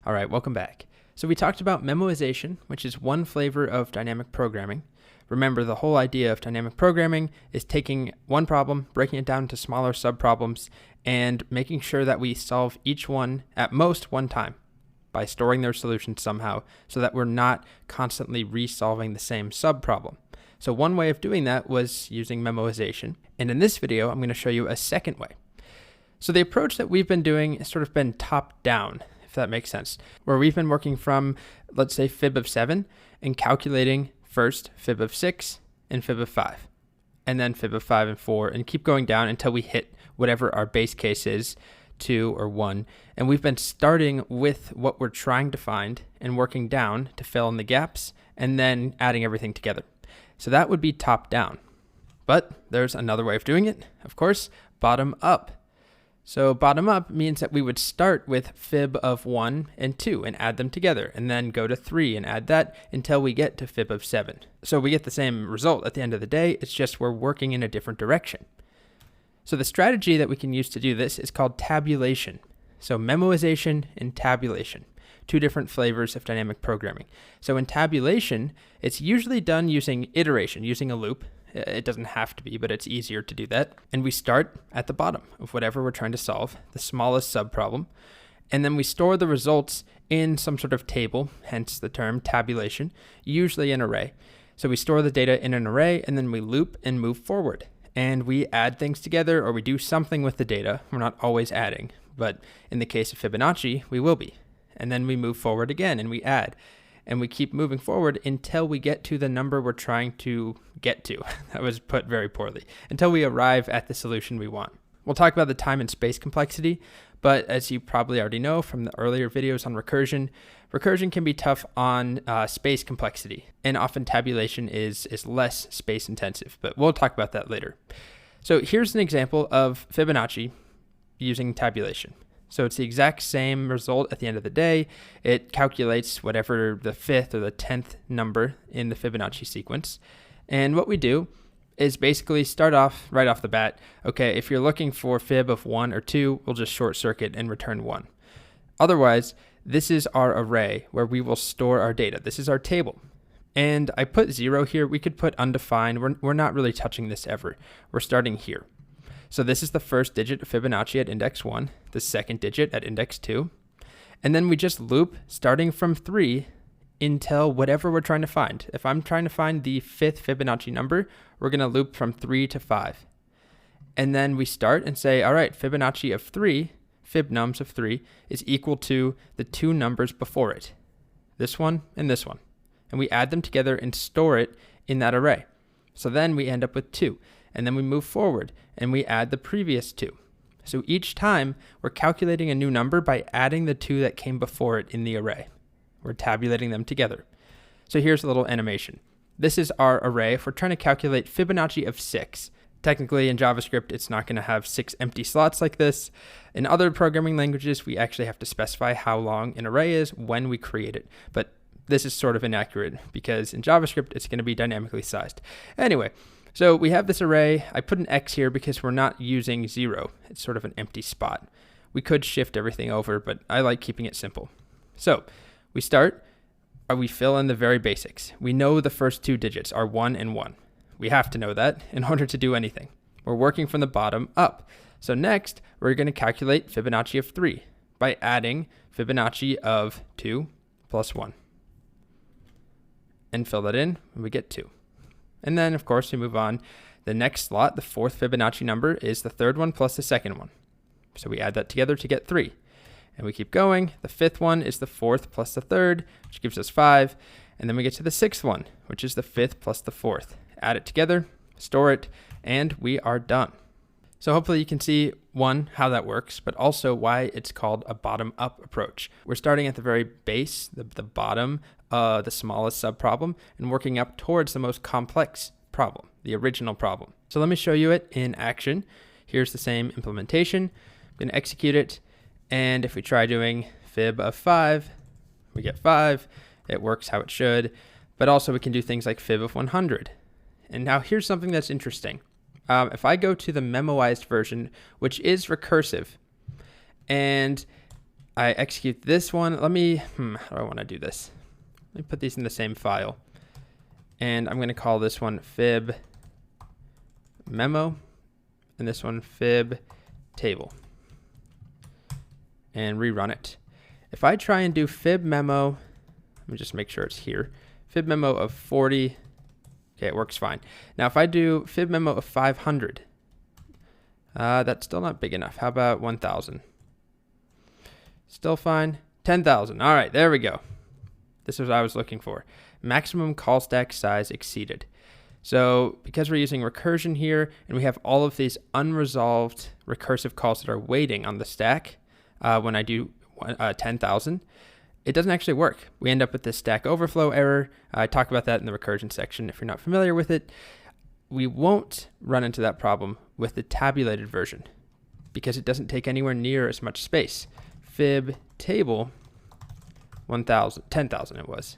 All right, welcome back. So we talked about memoization, which is one flavor of dynamic programming. Remember, the whole idea of dynamic programming is taking one problem, breaking it down into smaller subproblems, and making sure that we solve each one at most one time by storing their solution somehow so that we're not constantly resolving the same subproblem. So one way of doing that was using memoization. And in this video, I'm going to show you a second way. So the approach that we've been doing has sort of been top down, if that makes sense, where we've been working from, let's say, fib of 7 and calculating first fib of 6 and fib of 5, and then fib of 5 and 4, and keep going down until we hit whatever our base case is, 2 or 1. And we've been starting with what we're trying to find and working down to fill in the gaps and then adding everything together. So that would be top down. But there's another way of doing it, of course, bottom up. So bottom up means that we would start with fib of 1 and 2 and add them together, and then go to 3 and add that until we get to fib of 7. So we get the same result at the end of the day, it's just we're working in a different direction. So the strategy that we can use to do this is called tabulation. So memoization and tabulation, two different flavors of dynamic programming. So in tabulation, it's usually done using iteration, using a loop. It doesn't have to be, but it's easier to do that. And we start at the bottom of whatever we're trying to solve, the smallest subproblem. And then we store the results in some sort of table, hence the term tabulation, usually an array. So we store the data in an array, and then we loop and move forward. And we add things together, or we do something with the data. We're not always adding, but in the case of Fibonacci, we will be. And then we move forward again, and we add. And we keep moving forward until we get to the number we're trying to get to. That was put very poorly. Until we arrive at the solution we want. We'll talk about the time and space complexity, but as you probably already know from the earlier videos on recursion, recursion can be tough on space complexity, and often tabulation is less space intensive, but we'll talk about that later. So here's an example of Fibonacci using tabulation. So it's the exact same result at the end of the day. It calculates whatever the 5th or the 10th number in the Fibonacci sequence. And what we do is basically start off right off the bat. Okay, if you're looking for fib of 1 or 2, we'll just short circuit and return 1. Otherwise, this is our array where we will store our data. This is our table. And I put 0 here. We could put undefined. We're not really touching this ever. We're starting here. So this is the first digit of Fibonacci at index 1, the second digit at index 2, and then we just loop starting from 3 until whatever we're trying to find. If I'm trying to find the 5th Fibonacci number, we're going to loop from 3 to 5. And then we start and say, all right, Fibonacci of 3, fibnums of 3, is equal to the two numbers before it, this one and this one. And we add them together and store it in that array. So then we end up with 2. And then we move forward and we add the previous 2. So each time we're calculating a new number by adding the 2 that came before it in the array. We're tabulating them together. So here's a little animation. This is our array if we're trying to calculate Fibonacci of 6. Technically in JavaScript, it's not going to have 6 empty slots like this. In other programming languages, we actually have to specify how long an array is when we create it. But this is sort of inaccurate because in JavaScript, it's going to be dynamically sized. Anyway, so we have this array. I put an X here because we're not using 0. It's sort of an empty spot. We could shift everything over, but I like keeping it simple. So we start, we fill in the very basics. We know the first 2 digits are 1 and 1. We have to know that in order to do anything. We're working from the bottom up. So next, we're going to calculate Fibonacci of 3 by adding Fibonacci of 2 plus 1. And fill that in, and we get 2. And then, of course, we move on. The next slot, the 4th Fibonacci number, is the 3rd one plus the 2nd one. So we add that together to get 3. And we keep going. The 5th one is the 4th plus the 3rd, which gives us 5. And then we get to the 6th one, which is the 5th plus the 4th. Add it together, store it, and we are done. So hopefully you can see, one, how that works, but also why it's called a bottom-up approach. We're starting at the very base, the bottom, the smallest subproblem, and working up towards the most complex problem, the original problem. So let me show you it in action. Here's the same implementation. I'm going to execute it, and if we try doing fib of 5, we get 5. It works how it should, but also we can do things like fib of 100. And now here's something that's interesting. If I go to the memoized version, which is recursive, and I execute this one. How do I want to do this? Let me put these in the same file. And I'm going to call this one fib memo and this one fib table. And rerun it. If I try and do fib memo, let me just make sure it's here. Fib memo of 40. Okay, it works fine. Now, if I do fib memo of 500, that's still not big enough. How about 1,000? Still fine. 10,000. All right, there we go. This is what I was looking for. Maximum call stack size exceeded. So because we're using recursion here and we have all of these unresolved recursive calls that are waiting on the stack when I do 10,000, it doesn't actually work. We end up with this Stack Overflow error. I talk about that in the recursion section if you're not familiar with it. We won't run into that problem with the tabulated version because it doesn't take anywhere near as much space. Fib table 1,000, 10,000 it was.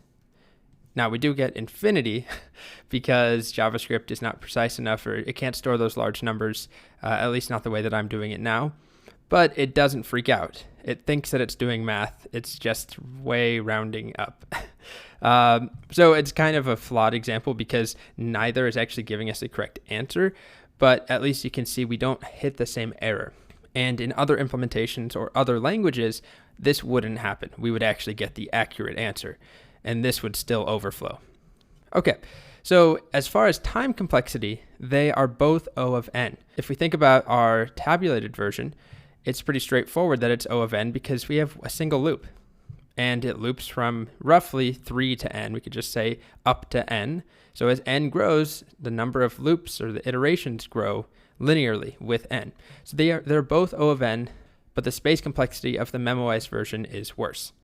Now we do get infinity because JavaScript is not precise enough, or it can't store those large numbers, at least not the way that I'm doing it now. But it doesn't freak out. It thinks that it's doing math. It's just way rounding up. So it's kind of a flawed example because neither is actually giving us the correct answer, but at least you can see we don't hit the same error. And in other implementations or other languages, this wouldn't happen. We would actually get the accurate answer, and this would still overflow. Okay, so as far as time complexity, they are both O of n. If we think about our tabulated version, it's pretty straightforward that it's O of n because we have a single loop. And it loops from roughly 3 to n. We could just say up to n. So as n grows, the number of loops or the iterations grow linearly with n. So they're both O of n, but the space complexity of the memoized version is worse.